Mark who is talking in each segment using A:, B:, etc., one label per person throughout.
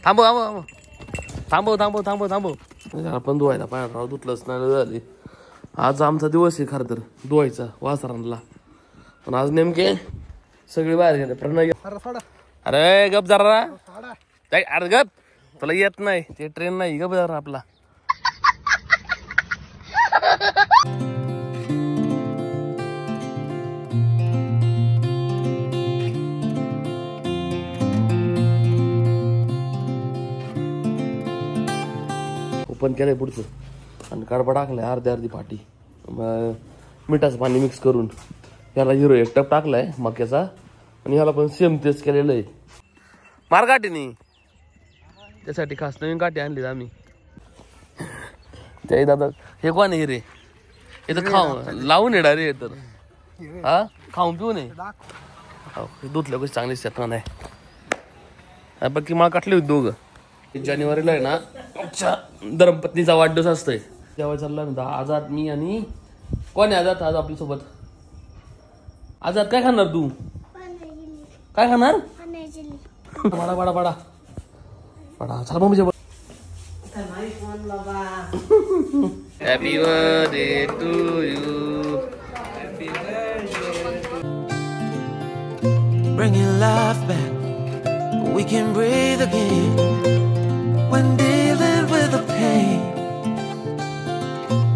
A: थांबव थांबव थांबव थांबव थांबव आपण धुवायला पाहिजे राव, धुतलंच नाही झाली. आज आमचा दिवस आहे खरं तर धुवायचा वासरांना, पण आज नेमके सगळे बाहेर गेले. प्रणय अरे गप जरा, अरे गप, तुला येत नाही ते ट्रेन नाही, गप जरा आपला. ओपन केलंय पुढचं आणि कडबा टाकलाय अर्धी पाटी, मिठाचं पाणी मिक्स करून. याला हिरो एक टप टाकलाय मक्याचा आणि ह्याला पण सेम तेच केलेलं आहे मारकाठीनी. त्यासाठी खास नवीन काठी आणली आम्ही. त्या दादा हे कोण आहे रे, हे तर खाऊ लावून येणार रे, तर हा खाऊन पिऊ नये. धुतल्या कशी चांगली शेतात नाही बाकी मला काटली होती दोघं. जानेवारीला आहे ना आमच्या धर्मपत्नीचा वाढदिवस असतोय, तेव्हा चालला ना आझाद मी आणि कोण आहे आझाद आज आपल्यासोबत. आझाद काय खाणार तू, काय खाणार. बडा बडा बडा बडा चल मम्मीच्या. Happy birthday to you,
B: bring your life back, we can breathe again when dealing with the pain.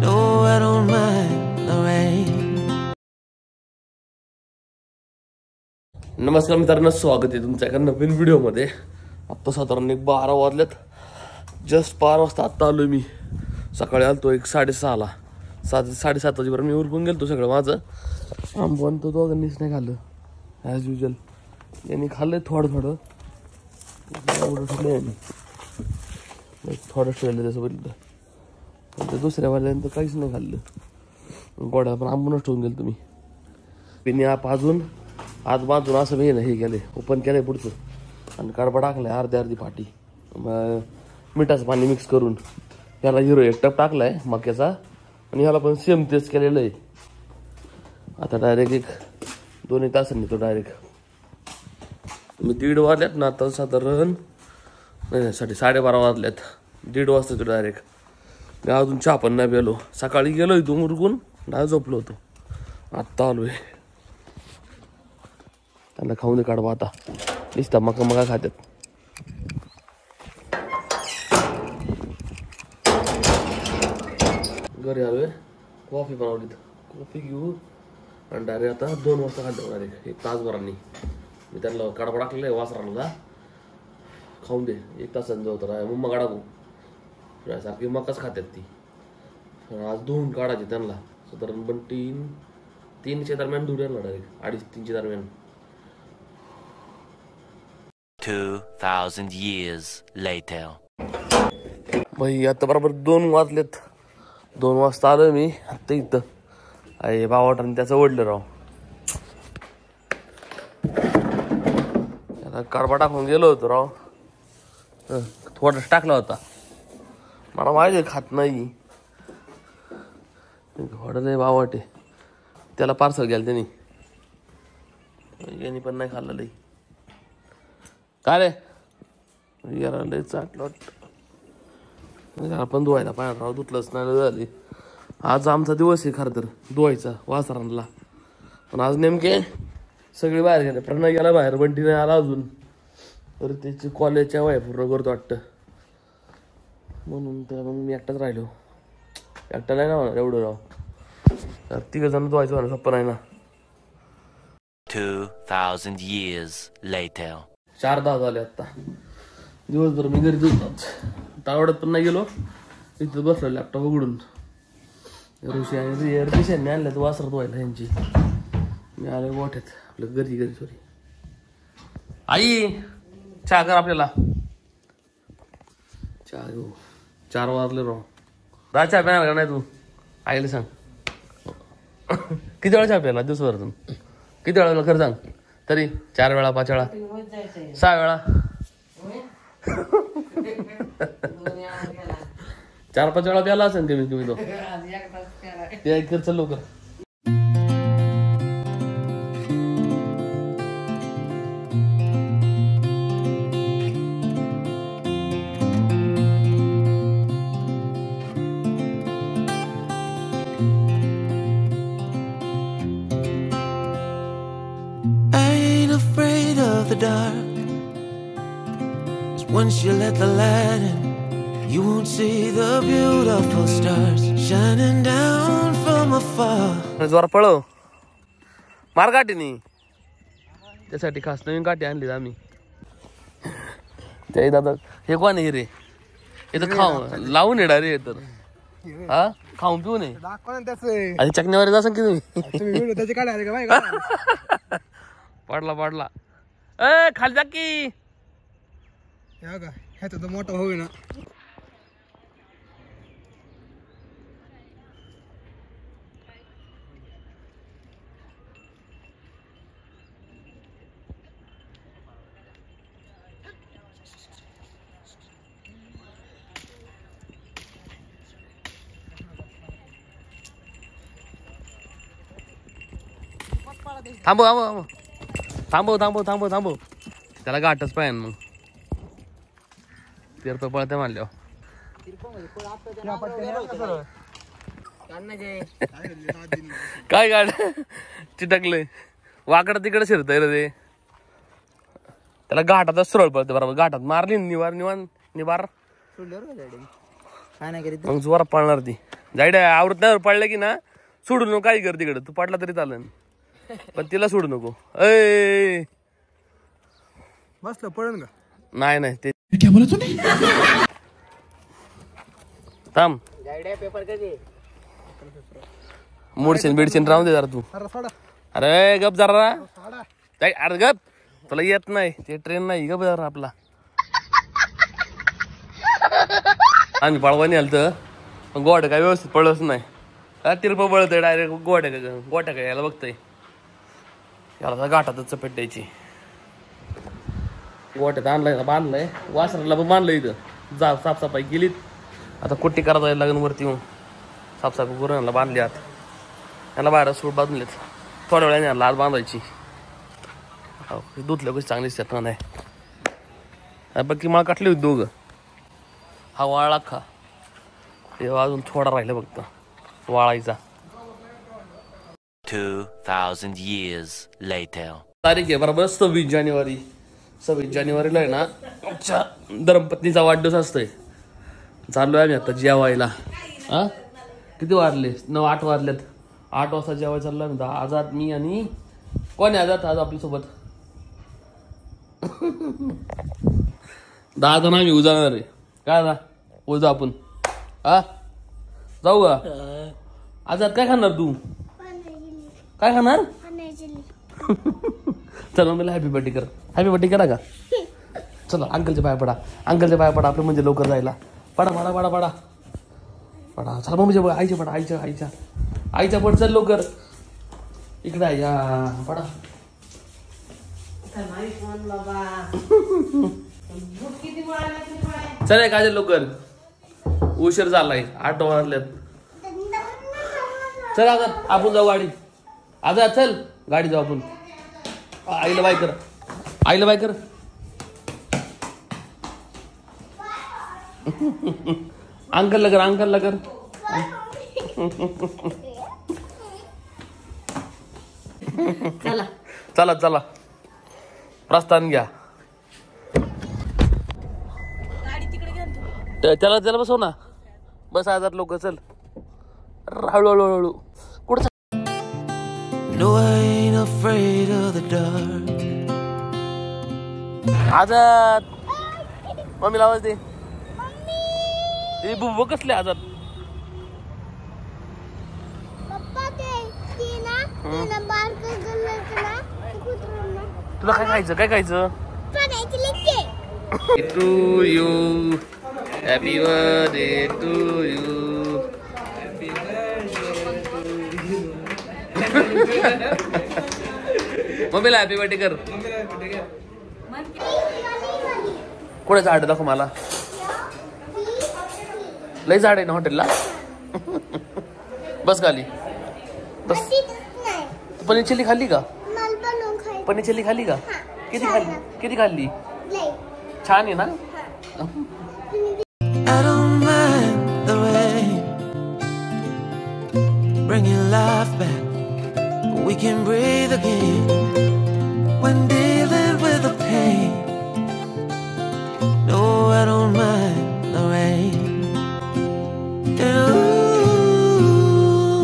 B: No, I don't mind the rain.
A: नमस्कार मित्रांनो, स्वागत आहे तुमच्या एका नवीन व्हिडिओमध्ये. आत्ता साधारण 12 वाजल्यात, जस्ट 12 वाजता आत्ता आलो मी. सकाळी आलतो 6:30ला, 7:30 वाजेपर्यंत मी उरकून गेलतो सगळं माझं. आंबवण तो दोघांनीच नाही खाल्लं ॲज युजल. यांनी खाल्लंय थोडं थोडं ठेवलं, थोडं ठेवलं त्याचं बघितलं, पण ते दुसऱ्या वाल्यानंतर काहीच नाही खाल्लं. गोड्या पण आंबूनच ठेवून गेलो तुम्ही. पिणी आप अजून आज बाजून असं मी हे केलंय, ओपन केलंय पुढचं आणि कडबा टाकलाय अर्धी पाटी, मिठाचं पाणी मिक्स करून. याला हिरो एक टप टाकलाय मक्याचा आणि ह्याला पण सेम तेच केलेलं आहे. आता डायरेक्ट 1-2 तासांनी तो डायरेक्ट मी 1:30 वाजल्यात ना आता साधारण, नाही 12:30 वाजल्यात, 1:30 वाजता तो डायरेक्ट. मी अजून चहा पण नाही प्यालो. सकाळी गेलो इथून उरकून नाही झोपलो होतो, आत्ता आलोय. त्यांना खाऊन दे काढवा आता, दिसता मका खात्यात. घरी आलोय, कॉफी बनवली, कॉफी घेऊ आणि डायरेक्ट आता 2 वाजता खाल्लं डायरेक्ट 1 तासभरांनी. मी त्यांना काढा टाकलेला आहे वासराला, खाऊन दे 1 तासांनी जाऊ तर मम्मा काढा सारखी मकाच खात्यात ती. आज 2 काढायचे त्यांना साधारण, पण 3च्या दरम्यान दूर येणार डायरेक्ट, 2:30-3च्या दरम्यान.
B: 2000 years later.
A: भाई आता बरोबर 2 वाजलेत. 2 वाजता आलो मी आता इथं. अरे बावटाने त्याचं ओढलं राव, त्याला कडबा टाकून गेलो होतो राव, थोडंच टाकला होता. मला माहिती खात नाही, घोडं नाही बावटे, त्याला पार्सल गेलं त्यांनी, यांनी पण नाही खाल्लं लई. काय रे याला लई चाटलं वाटतं. आपण धुवायला पाहिजे राव, धुतलंच नाही झाली. आज आमचा दिवस आहे खरं तर धुवायचा वासरांना, पण आज नेमके सगळे बाहेर गेले. प्रणय गेला बाहेर, बंटी नाही आला अजून, तर त्याची कॉलेजच्या वया पूर्ण करतो वाटतं, म्हणून तर मग मी एकटाच राहिलो. एकटा नाही ना म्हणा एवढं राव, 3 जण धुवायचं म्हणा सोपं नाही ना.
B: 2000 years later.
A: 4:10 झाले आत्ता. दिवसभर मी घरी धुतोच, तावडत पण नाही गेलो, इथं बसलो लॅपटॉप उघडून. ऋषी आणि ऋषीने आणलं तर वासरात व्हायला यांची. मी आलो मोठ्यात आपल्या घरी सॉरी. आई चहा कर आपल्याला, चहा घेऊ. 4 वाजले राव. चहा प्यायला का नाही तू, आईला सांग. किती वेळा चहा प्यायला दिवसभरातून, किती वेळा खरं सांग तरी. 4 वेळा 5 वेळा 6 वेळा 4-5 वेळा प्याला असेल कमी कमी तो. ते कर चल लवकर.
B: Once you let the light in, you won't see the beautiful stars shining down from afar.
A: जोर पळव मार काठीनी त्यासाठी खास नवीन काठी आणली आम्ही. ते दादा हे कोण आहे रे इथं खाऊ लावून येणार रे तर हा खाऊन पिऊ नये आणि चकण्यावर जासन की तुम्ही पडला ए खाली जा की ह्याचा मोठा होई ना. थांबव त्याला गाठच पाहिजे मग तीर्थ पळते म्हणल्यावर काय गाड चिटकलंय वाकडं तिकडे शिरतय रे ते त्याला घाटातच सुरळ पडते बरोबर घाटात मारली निवार मग जोरात पळणार ती जायडे आवृत नाही पडलं की ना सोडू नको काही कर तिकडे तू पडला तरी चालेल पण तिला सोडू नको. ए
C: बसलं पडन का
A: नाही ते
C: क्या बोला तुम्ही
A: थांब मोडशीन बिडशीन राहून दे जरा तू. अरे गप जरा अरे गप तुला येत नाही ते ट्रेन नाही गप जरा आपला. आम्ही पळवानी आलत पण गोट्या काय व्यवस्थित पळच नाही तिरप पळतय डायरेक्ट गोट्या काय याला बघतय याला गाठातच चपेट द्यायची. गोट्यात आणलाय बांधलाय वासराला पण बांधलं इथं जा साफसफाई केलीत आता कुट्टी करायला लागेल वरती येऊन साफसफाई करून बांधली आत याला बाहेर सूट बांधलेत थोड्या वेळाने लाल बांधायची. धुतल्या कशी चांगली दिसतात नाही बाकी मला काटली होती दोघं हा वाळा खा हे अजून थोडा राहिला फक्त वाळायचा.
B: 2000 years later.
A: तारीख आहे बरोबर 26 जानेवारीला आहे ना आमच्या धर्मपत्नीचा वाढदिवस असतोय. चाललोय आम्ही आता जेवायला. हा किती वाजले 9-8 वाजलेत 8 वाजता जेवायला चाललो आम्ही. आझाद मी आणि कोण आहे आझाद आज आपल्यासोबत 10 जण आम्ही उजाणार आहे काय ना उजा आपण हा जाऊ का. आझाद काय खाणार तू काय खाणार चल मला हॅपी बर्थडे करा का. चला अंकलच्या पाया पडा आपलं म्हणजे लवकर जायला. पडा चला मम्मीच्या आईच्या पड चल लवकर इकडे या पडा. चल काजल लवकर उशीर झालाय 8 वाजल्यात. चल आता आपण जाऊ गाडी आता चल गाडी जाऊ आपण. आईला बाय कर अंकलला कर चला प्रस्थान घ्या. त्याला बसव ना बस 1000 लोक चल हळूहळू कुठं.
B: No, I ain't afraid of the dark.
A: Azad मम्मीला आवाज दे. ए बुब्बू कसले आझाद तुला काय खायचं to you happy birthday to you. मम्मीला हॅपी बर्थडे कर. कुठे झाड दाखव मला लय झाड आहे ना हॉटेलला. बस खाली बस. पनीर चिल्ली खाल्ली का किती खाल्ली छान आहे ना.
B: I don't mind the rain bringing life back. We can breathe again when